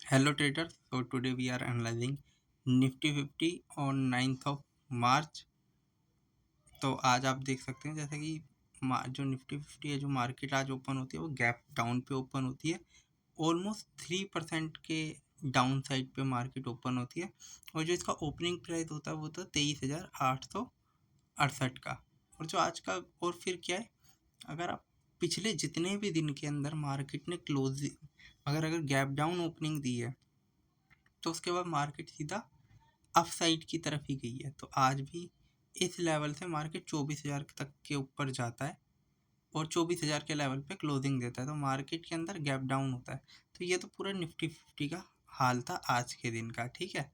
Hello traders, so today we are analyzing Nifty 50 on 9th of March। तो आज आप देख सकते हैं जैसे कि जो निफ्टी 50 है, जो मार्केट आज ओपन होती है वो गैप डाउन पे ओपन होती है। ऑलमोस्ट 3% के डाउन साइड पे मार्केट ओपन होती है और जो इसका ओपनिंग प्राइस होता है वो तो 23,868 का। और जो आज का और फिर क्या है, अगर आप पिछले जितने भी दिन के अंदर मार्केट ने अगर गैप डाउन ओपनिंग दी है तो उसके बाद मार्केट सीधा अप साइड की तरफ ही गई है। तो आज भी इस लेवल से मार्केट 24,000 तक के ऊपर जाता है और 24,000 के लेवल पे क्लोजिंग देता है, तो मार्केट के अंदर गैप डाउन होता है। तो ये तो पूरा निफ्टी 50 का हाल था आज के दिन का। ठीक है,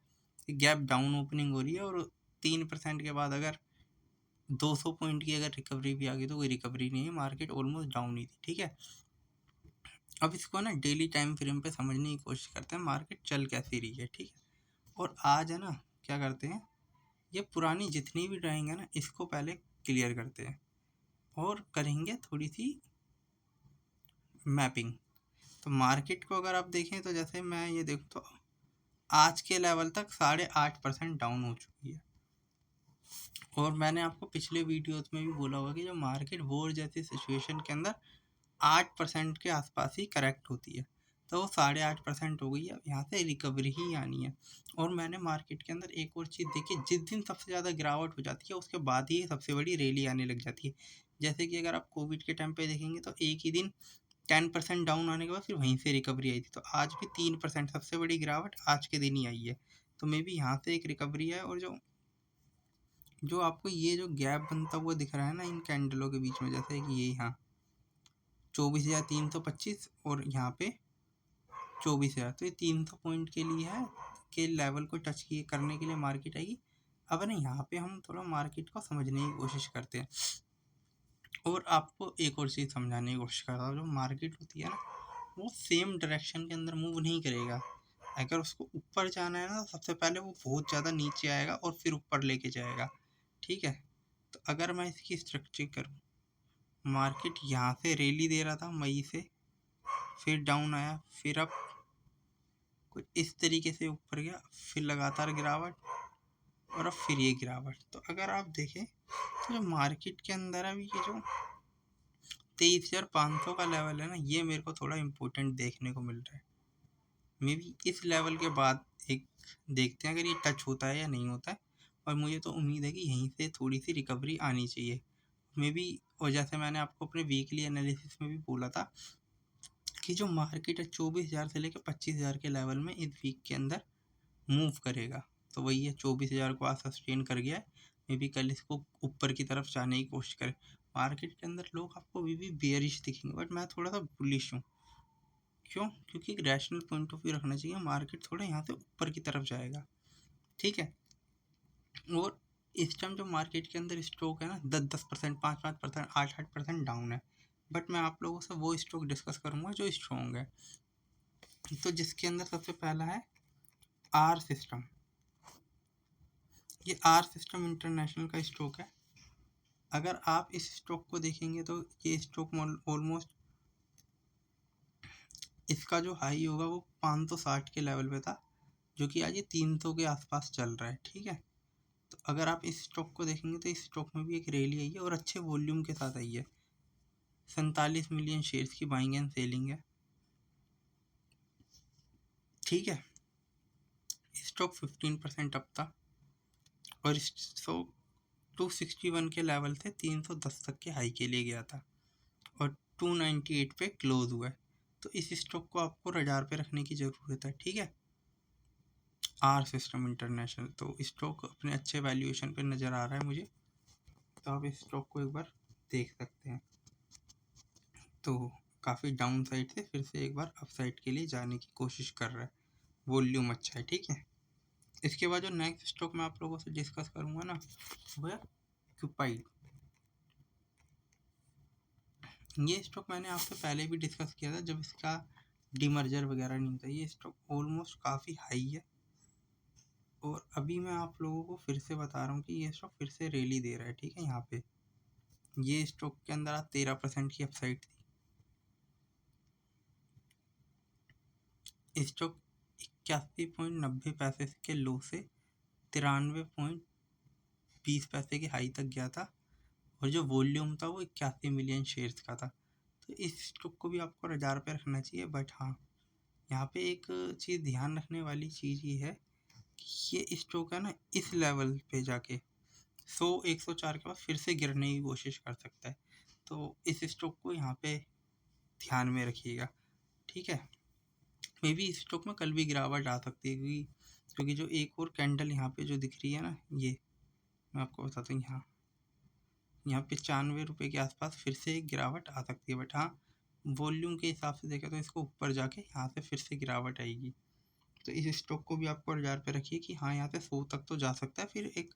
गैप डाउन ओपनिंग हो रही है और 3% के बाद अगर 200 पॉइंट की अगर रिकवरी भी आ गई तो कोई रिकवरी नहीं है, मार्केट ऑलमोस्ट डाउन ही थी। ठीक है, अब इसको ना डेली टाइम फ्रेम पे समझने की कोशिश करते हैं मार्केट चल कैसी रही है। ठीक है, और आज है ना क्या करते हैं, ये पुरानी जितनी भी ड्राइंग है ना इसको पहले क्लियर करते हैं और करेंगे थोड़ी सी मैपिंग। तो मार्केट को अगर आप देखें तो जैसे मैं ये देखूँ तो आज के लेवल तक 8.5% डाउन हो चुकी है। और मैंने आपको पिछले वीडियोस में भी बोला होगा कि जो मार्केट वॉर जैसी सिचुएशन के अंदर 8% के आसपास ही करेक्ट होती है, तो वो 8.5% हो गई है। यहाँ से रिकवरी ही आनी है। और मैंने मार्केट के अंदर एक और चीज़ देखी, जिस दिन सबसे ज़्यादा गिरावट हो जाती है उसके बाद ही सबसे बड़ी रैली आने लग जाती है। जैसे कि अगर आप कोविड के टाइम पे देखेंगे तो एक ही दिन 10% डाउन आने के बाद फिर वहीं से रिकवरी आई थी। तो आज भी 3% सबसे बड़ी गिरावट आज के दिन ही आई है। तो मे बी यहाँ से एक रिकवरी है। और जो जो आपको ये जो गैप बनता हुआ दिख रहा है ना इन कैंडलों के बीच में, जैसे कि ये यहाँ 24,325 और यहाँ पे 24,000, तो ये 300 पॉइंट के लिए है के लेवल को टच किए करने के लिए मार्केट आएगी। अब ना यहाँ पे हम थोड़ा मार्केट को समझने की कोशिश करते हैं और आपको एक और चीज़ समझाने की कोशिश करता हूँ। जो मार्केट होती है ना वो सेम डायरेक्शन के अंदर मूव नहीं करेगा। अगर उसको ऊपर जाना है ना तो सबसे पहले वो बहुत ज़्यादा नीचे आएगा और फिर ऊपर लेके जाएगा। ठीक है, तो अगर मैं इसकी स्ट्रक्चर करूँ, मार्केट यहाँ से रैली दे रहा था मई से, फिर डाउन आया, फिर अब कुछ इस तरीके से ऊपर गया, फिर लगातार गिरावट और अब फिर ये गिरावट। तो अगर आप देखें तो जो मार्केट के अंदर अभी ये जो 23,500 का लेवल है ना, ये मेरे को थोड़ा इम्पोर्टेंट देखने को मिल रहा है। मे बी इस लेवल के बाद एक देखते हैं अगर ये टच होता है या नहीं होता है। और मुझे तो उम्मीद है कि यहीं से थोड़ी सी रिकवरी आनी चाहिए मे बी। और जैसे मैंने आपको अपने वीकली एनालिसिस में भी बोला था कि जो मार्केट है 24,000 से लेकर 25,000 के लेवल में इस वीक के अंदर मूव करेगा। तो वही है, 24,000 को आज सस्टेन कर गया है। मे बी कल इसको ऊपर की तरफ जाने की कोशिश करें। मार्केट के अंदर लोग आपको अभी भी बेयरिश दिखेंगे, बट मैं थोड़ा सा बुलिश हूँ। क्यों? क्योंकि एक रैशनल पॉइंट ऑफ व्यू रखना चाहिए। मार्केट थोड़ा यहाँ से ऊपर की तरफ जाएगा। ठीक है, और इस टाइम जो मार्केट के अंदर स्टॉक है ना 10-10%, 5-5%, 8-8% डाउन है। बट मैं आप लोगों से वो स्टॉक डिस्कस करूँगा जो स्ट्रॉन्ग है। तो जिसके अंदर सबसे पहला है आर सिस्टम। ये आर सिस्टम इंटरनेशनल का स्टॉक है। अगर आप इस स्टॉक को देखेंगे तो ये स्टॉक ऑलमोस्ट इसका जो हाई होगा वो 560 के लेवल पे था, जो कि आज ये 300 के आसपास चल रहा है। ठीक है, तो अगर आप इस स्टॉक को देखेंगे तो इस स्टॉक में भी एक रैली आई है और अच्छे वॉल्यूम के साथ आई है। 47 मिलियन शेयर्स की बाइंग एंड सेलिंग है। ठीक है, स्टॉक 15% अप था और स्टॉक 261 के लेवल से 310 तक के हाई के लिए गया था और 298 पे क्लोज हुआ है। तो इस स्टॉक को आपको रडार पे रखने की ज़रूरत है। ठीक है, आर सिस्टम इंटरनेशनल। तो स्टॉक अपने अच्छे वैल्यूएशन पे नज़र आ रहा है मुझे, तो आप इस स्टॉक को एक बार देख सकते हैं। तो काफ़ी डाउन साइड से फिर से एक बार अप साइड के लिए जाने की कोशिश कर रहा है, वॉल्यूम अच्छा है। ठीक है, इसके बाद जो नेक्स्ट स्टॉक मैं आप लोगों से डिस्कस करूँगा ना वो है ऑक्यूपाइड। ये स्टॉक मैंने आपसे पहले भी डिस्कस किया था जब इसका डीमर्जर वगैरह नहीं था। ये स्टॉक ऑलमोस्ट काफ़ी हाई है और अभी मैं आप लोगों को फिर से बता रहा हूँ कि ये स्टॉक फिर से रैली दे रहा है। ठीक है, यहाँ पे ये स्टॉक के अंदर आज 13% की अपसाइड थी। स्टॉक 81.90 के लो से 93.20 के हाई तक गया था और जो वॉल्यूम था वो 81 मिलियन शेयर्स का था। तो इस स्टॉक को भी आपको 1000 पे रखना चाहिए। बट हाँ, यहाँ पे एक चीज़ ध्यान रखने वाली चीज़ ये है कि ये स्टॉक है ना, इस लेवल पे जाके 100-104 के बाद फिर से गिरने की कोशिश कर सकता है। तो इस स्टॉक को यहाँ पे ध्यान में रखिएगा, ठीक है। मे बी इस स्टॉक में कल भी गिरावट आ सकती है, क्योंकि जो एक और कैंडल यहाँ पे जो दिख रही है ना, ये मैं आपको बताता हूँ। यहाँ 95 रुपये के आसपास फिर से एक गिरावट आ सकती है। बट हाँ, वॉल्यूम के हिसाब से देखें तो इसको ऊपर जाके यहाँ से फिर से गिरावट आएगी। तो इस स्टॉक को भी आपको 1000 पे रखिए कि हाँ, यहाँ से 100 तक तो जा सकता है, फिर एक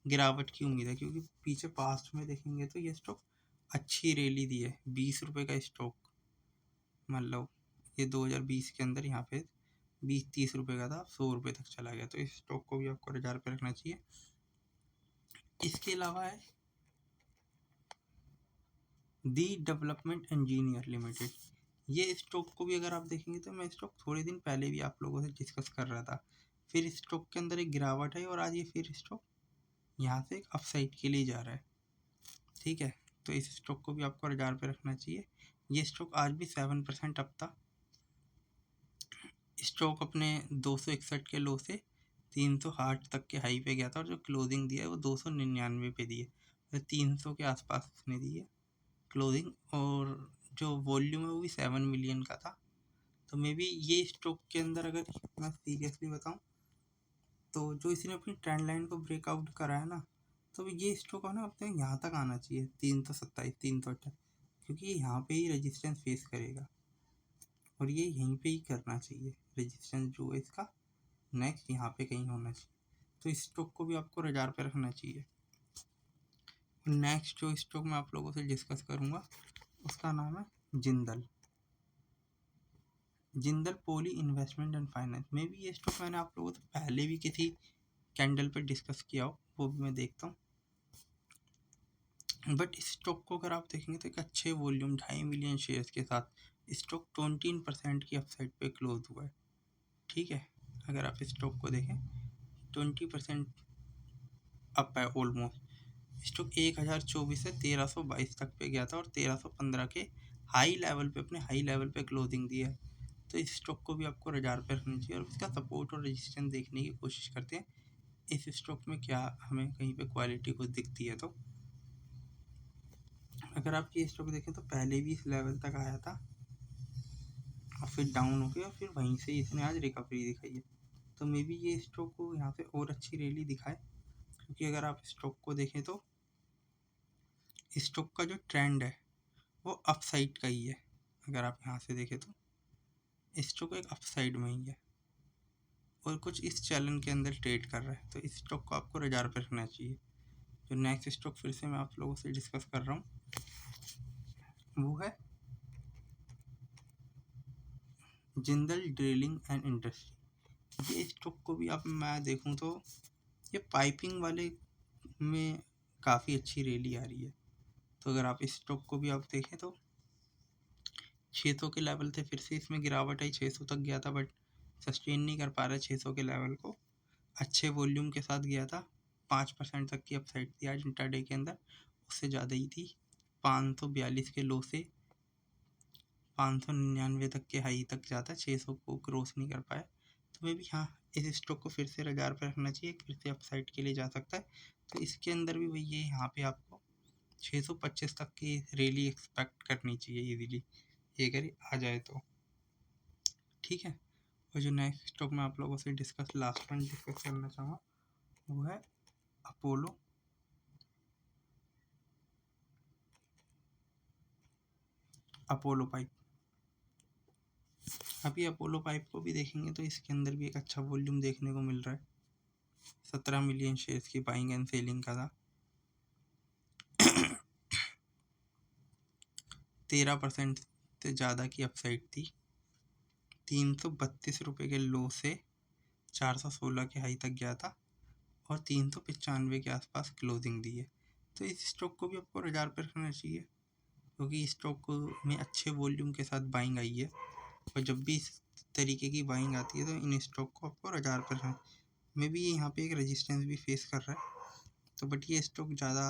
गिरावट की उम्मीद है। क्योंकि पीछे पास्ट में देखेंगे तो ये स्टॉक अच्छी रैली दी है। 20 रुपये का स्टॉक, मतलब ये 2020 के अंदर यहाँ पे 20-30 रुपये का था, 100 रुपये तक चला गया। तो इस स्टॉक को भी आपको 1000 पे रखना चाहिए। इसके अलावा है दी डेवलपमेंट इंजीनियर लिमिटेड। ये स्टॉक को भी अगर आप देखेंगे तो मैं स्टॉक थोड़े दिन पहले भी आप लोगों से डिस्कस कर रहा था। फिर स्टॉक के अंदर एक गिरावट है और आज ये फिर स्टॉक यहाँ से एक अपसाइड के लिए जा रहा है, ठीक है। तो इस स्टॉक को भी आपको 1000 पे रखना चाहिए। ये स्टॉक आज भी 7% अप था। स्टॉक अपने 261 के लो से 360 तक के हाई पे गया था और जो क्लोजिंग दिया है वो 299 पे दी है। 300 के आसपास उसने दी है क्लोजिंग, और जो वॉल्यूम है वो भी 7 मिलियन का था। तो मे बी ये स्टॉक के अंदर अगर मैं सीरियसली बताऊं तो जो इसने अपनी ट्रेंड लाइन को ब्रेकआउट करा है ना, तो ये स्टॉक है ना अपने यहाँ तक आना चाहिए, 327, 328, क्योंकि ये यहाँ पे ही रेजिस्टेंस फेस करेगा और ये यहीं पे ही करना चाहिए। रेजिस्टेंस जो है इसका नेक्स्ट यहाँ पे कहीं होना चाहिए। तो इस स्टॉक को भी आपको 1000 पे रखना चाहिए। नेक्स्ट जो स्टॉक मैं आप लोगों से डिस्कस करूँगा उसका नाम है Jindal. Jindal poly investment and finance में भी ये स्टॉक मैंने आप लोगों से पहले भी किसी कैंडल पर डिस्कस किया हो, वो भी मैं देखता हूँ। बट इस स्टॉक को अगर आप देखेंगे तो एक अच्छे वॉल्यूम 2.5 मिलियन शेयर्स के साथ स्टॉक 20% की अपसाइड पे क्लोज हुआ है, ठीक है। अगर आप स्टॉक को देखें 20% अप है ऑलमोस्ट। स्टॉक 1024 से 1322 तक पे गया था और 1315 के हाई लेवल पे, अपने हाई लेवल पे क्लोजिंग दी है। तो इस स्टॉक को भी आपको 1000 पे रखना चाहिए और इसका सपोर्ट और रेजिस्टेंस देखने की कोशिश करते हैं इस स्टॉक में क्या हमें कहीं पे क्वालिटी कुछ दिखती है। तो अगर आप ये स्टॉक देखें तो पहले भी इस लेवल तक आया था और फिर डाउन हो गया और फिर वहीं से इसने आज रिकवरी दिखाई है। तो मे बी ये स्टॉक को यहाँ से और अच्छी रैली दिखाए, क्योंकि अगर आप स्टॉक को देखें तो स्टॉक का जो ट्रेंड है वो अपसाइड का ही है। अगर आप यहाँ से देखें तो स्टॉक एक अपसाइड में ही है और कुछ इस चैनल के अंदर ट्रेड कर रहा है। तो इस स्टॉक को आपको 1000 पे रखना चाहिए। जो नेक्स्ट स्टॉक फिर से मैं आप लोगों से डिस्कस कर रहा हूँ वो है जिंदल ड्रिलिंग एंड इंडस्ट्री। ये स्टॉक को भी आप मैं देखूँ तो ये पाइपिंग वाले में काफ़ी अच्छी रैली आ रही है। तो अगर आप इस स्टॉक को भी आप देखें तो 600 के लेवल थे, फिर से इसमें गिरावट आई, 600 तक गया था बट सस्टेन नहीं कर पा रहा 600 के लेवल को। अच्छे वॉल्यूम के साथ गया था, 5% तक की अपसाइड थी आज इंट्राडे के अंदर, उससे ज़्यादा ही थी। 542 के लो से 599 तक के हाई तक जाता है, 600 को क्रॉस नहीं कर पाया। तो मे भी हाँ, इस स्टॉक को फिर से 1000 पे रखना चाहिए, फिर से अपसाइड के लिए जा सकता है। तो इसके अंदर भी वही है, यहाँ पे आपको 625 तक की रैली एक्सपेक्ट करनी चाहिए इजीली, ये अगर आ जाए तो, ठीक है। और जो नेक्स्ट स्टॉक मैं आप लोगों से लास्ट वन डिस्कस करना चाहूँगा वो है अपोलो। Apollo pipe. अभी अपोलो पाइप को भी देखेंगे तो इसके अंदर भी एक अच्छा वॉल्यूम देखने को मिल रहा है। 17 मिलियन शेयर्स की बाइंग एंड सेलिंग का था। 13% से ज़्यादा की अपसाइड थी। 332 रुपये के लो से 416 के हाई तक गया था और 395 के आसपास क्लोजिंग दी है। तो इस स्टॉक को भी आपको 1000 पे रखना चाहिए, क्योंकि इस स्टॉक में अच्छे वॉल्यूम के साथ बाइंग आई है। और जब भी इस तरीके की बाइंग आती है तो इन स्टॉक को आपको 1000 पे रखना। मे बी यहाँ पे एक रेजिस्टेंस भी फेस कर रहा है, तो बट ये स्टॉक ज़्यादा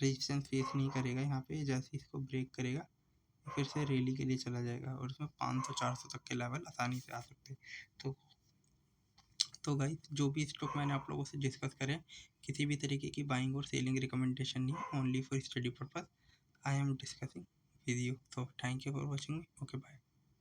रेजिस्टेंस फेस नहीं करेगा यहाँ पे। जैसे इसको ब्रेक करेगा फिर से रैली के लिए चला जाएगा और उसमें 500-400 तक के लेवल आसानी से आ सकते हैं। तो गाइस, जो भी स्टॉक मैंने आप लोगों से डिस्कस करे, किसी भी तरीके की बाइंग और सेलिंग रिकमेंडेशन नहीं है, only for study purpose I am discussing with you. तो thank you for watching. Okay, bye.